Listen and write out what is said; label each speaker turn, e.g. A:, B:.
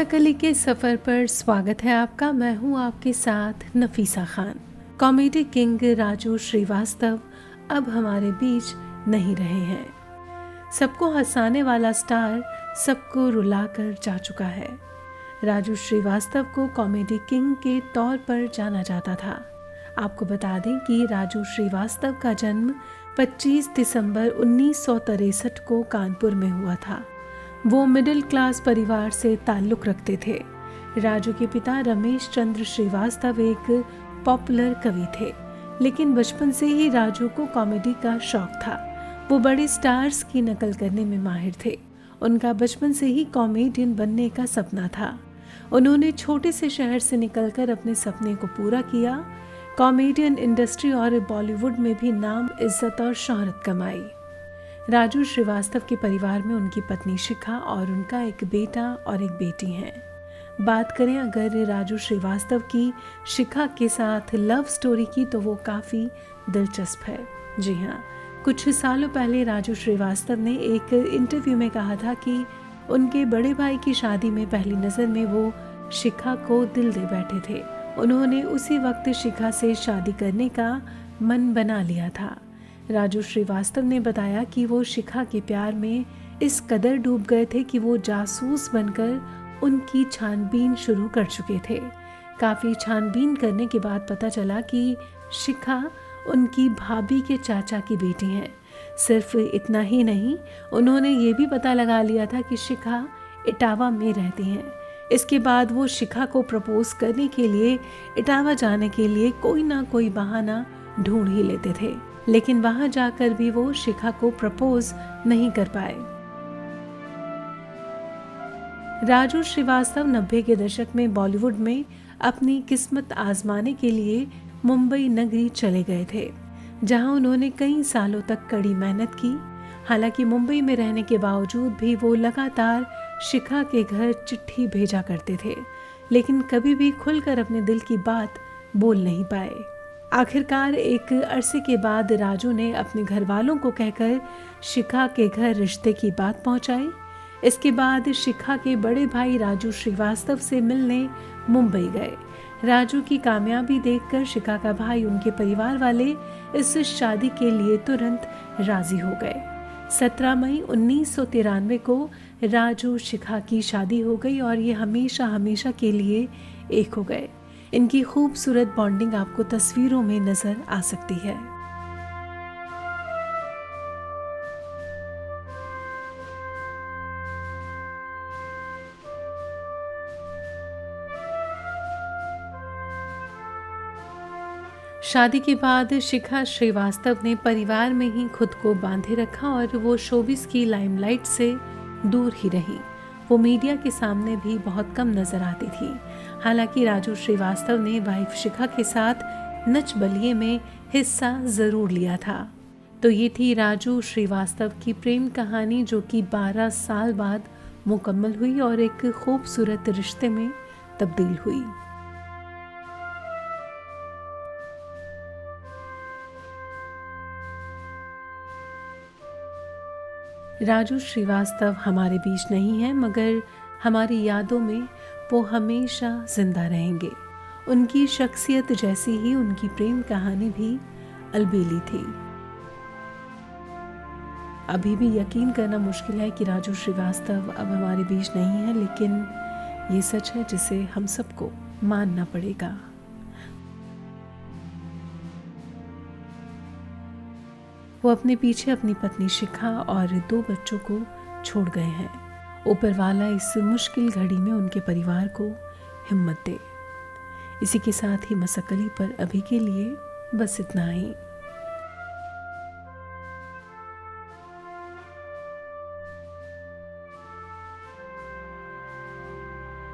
A: मसकली के सफ़र पर स्वागत है आपका। मैं हूं आपके साथ नफीसा खान। कॉमेडी किंग राजू श्रीवास्तव अब हमारे बीच नहीं रहे हैं। सबको हंसाने वाला स्टार सबको रुलाकर जा चुका है। राजू श्रीवास्तव को कॉमेडी किंग के तौर पर जाना जाता था। आपको बता दें कि राजू श्रीवास्तव का जन्म 25 दिसंबर 1963 को कानपुर में हुआ था। वो मिडिल क्लास परिवार से ताल्लुक़ रखते थे। राजू के पिता रमेश चंद्र श्रीवास्तव एक पॉपुलर कवि थे, लेकिन बचपन से ही राजू को कॉमेडी का शौक था। वो बड़े स्टार्स की नकल करने में माहिर थे। उनका बचपन से ही कॉमेडियन बनने का सपना था। उन्होंने छोटे से शहर से निकलकर अपने सपने को पूरा किया। कॉमेडियन इंडस्ट्री और बॉलीवुड में भी नाम, इज्जत और शोहरत कमाई। राजू श्रीवास्तव के परिवार में उनकी पत्नी शिखा और उनका एक बेटा और एक बेटी हैं। बात करें अगर राजू श्रीवास्तव की शिखा के साथ लव स्टोरी की तो वो काफ़ी दिलचस्प है। जी हाँ, कुछ सालों पहले राजू श्रीवास्तव ने एक इंटरव्यू में कहा था कि उनके बड़े भाई की शादी में पहली नज़र में वो शिखा को दिल दे बैठे थे। उन्होंने उसी वक्त शिखा से शादी करने का मन बना लिया था। राजू श्रीवास्तव ने बताया कि वो शिखा के प्यार में इस कदर डूब गए थे कि वो जासूस बनकर उनकी छानबीन शुरू कर चुके थे। काफ़ी छानबीन करने के बाद पता चला कि शिखा उनकी भाभी के चाचा की बेटी हैं। सिर्फ इतना ही नहीं, उन्होंने ये भी पता लगा लिया था कि शिखा इटावा में रहती हैं। इसके बाद वो शिखा को प्रपोज करने के लिए इटावा जाने के लिए कोई ना कोई बहाना ढूंढ ही लेते थे, लेकिन वहां जाकर भी वो शिखा को प्रपोज नहीं कर पाए। राजू श्रीवास्तव 90 के दशक में बॉलीवुड में अपनी किस्मत आजमाने के लिए मुंबई नगरी चले गए थे, जहां उन्होंने कई सालों तक कड़ी मेहनत की। हालांकि मुंबई में रहने के बावजूद भी वो लगातार शिखा के घर चिट्ठी भेजा करते थे, लेकिन कभी भी खुलकर अपने दिल की बात बोल नहीं पाए। आखिरकार एक अरसे के बाद राजू ने अपने घर वालों को कहकर शिखा के घर रिश्ते की बात पहुंचाई। इसके बाद शिखा के बड़े भाई राजू श्रीवास्तव से मिलने मुंबई गए। राजू की कामयाबी देखकर शिखा का भाई, उनके परिवार वाले इस शादी के लिए तुरंत राजी हो गए। 17 मई 1993 को राजू शिखा की शादी हो गई और ये हमेशा हमेशा के लिए एक हो गए। इनकी खूबसूरत बॉन्डिंग आपको तस्वीरों में नजर आ सकती है। शादी के बाद शिखा श्रीवास्तव ने परिवार में ही खुद को बांधे रखा और वो शोबिस की लाइमलाइट से दूर ही रही। वो मीडिया के सामने भी बहुत कम नजर आती थी। हालांकि राजू श्रीवास्तव ने वाइफ शिखा के साथ नच बलिए में हिस्सा जरूर लिया था। तो ये थी राजू श्रीवास्तव की प्रेम कहानी, जो कि 12 साल बाद मुकम्मल हुई और एक खूबसूरत रिश्ते में तब्दील हुई। राजू श्रीवास्तव हमारे बीच नहीं है, मगर हमारी यादों में वो हमेशा जिंदा रहेंगे। उनकी शख्सियत जैसी ही उनकी प्रेम कहानी भी अलबेली थी। अभी भी यकीन करना मुश्किल है कि राजू श्रीवास्तव अब हमारे बीच नहीं है, लेकिन ये सच है जिसे हम सबको मानना पड़ेगा। वो अपने पीछे अपनी पत्नी शिखा और 2 बच्चों को छोड़ गए हैं। ऊपर वाला इस मुश्किल घड़ी में उनके परिवार को हिम्मत दे। इसी के साथ ही मसकली पर अभी के लिए बस इतना ही।